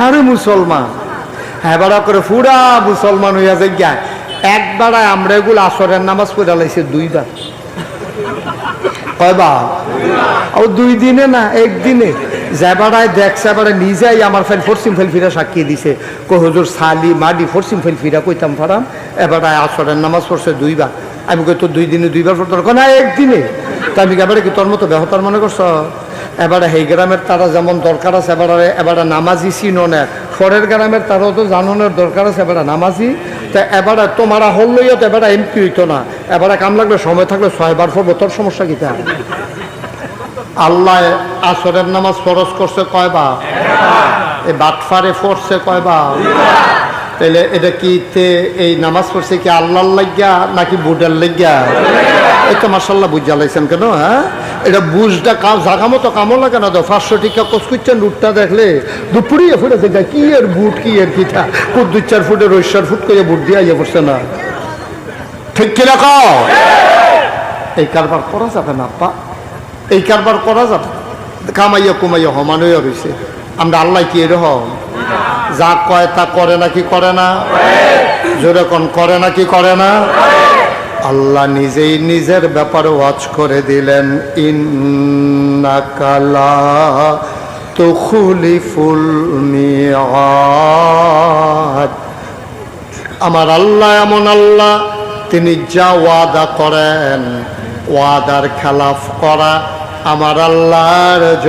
আরে মুসলমান হ্যাঁ বেড়া করে পুরা মুসলমান হইয়া যায় একবার আমরা এগুলো আসরের নামাজ পড়ে লাইছে দুইবার কয়বার ও 2 দিনে না একদিনে যাবাড়ায় দেখছে এবারে নিজেই আমার ফেল ফরসিম ফেল ফিরা সাক্ষী দিছে হুজুর সালি মাডি ফরসিম ফেল ফিরা কইতাম ফারাম এবারে আসরের নামাজ পড়ছে দুইবার আমি কই তো 2 দিনে দুইবার পড়তে না একদিনে তা আমি এবারে কি তোর মতো বেহতার মনে করছ এবারে এই গ্রামের তারা যেমন দরকার আছে এবারে নামাজি চিনো না ফরের গ্রামের তারাও তো জানানোর দরকার আছে এবারে নামাজি তা এবারে তোমারা হল লইয়া তো এবারে এমপি হইতো না এবারে কাম লাগলে সময় থাকলে 6 বার পড়বো তোর সমস্যা কি তা আল্লাহ আসরের নামাজ ফরজ করছে কয়বার এই বাটফারে পড়ছে কয়বার তাহলে এটা কি এই নামাজ পড়ছে কি আল্লাহর লাগিয়া নাকি বুডের লাগিয়া এই তো মাশাআল্লাহ বুঝা লাইছেন কেন হ্যাঁ এটা বুঝটা জাগা মতো কামও লাগে না তো 500 টাকা কস করছেন রুটটা দেখলে দুপুরিয়ে ফুটেছে কি এর বুট কি এর পিঠা কুদ 2-4 ফুটের 4 ফুট করে বুট দিয়ে আইয়া পড়ছে না ঠিক কি রাখো এই কারবার করা যাবে না আপা এই কারবার করা যাবে কামাইয়া কুমাইয়া সমান হইয়া রয়েছে আমরা আল্লাহ কি এরকম যা কয় তা করে নাকি করে না জোরে কোন করে নাকি করে না আল্লাহ নিজেই নিজের ব্যাপারে ওয়াজ করে দিলেন ইন্নাকা লা তুখলিফুল মিআদ আমার আল্লাহ এমন আল্লাহ তিনি যা ওয়াদা করেন ওয়াদার খেলাফ করা আমার আল্লাহর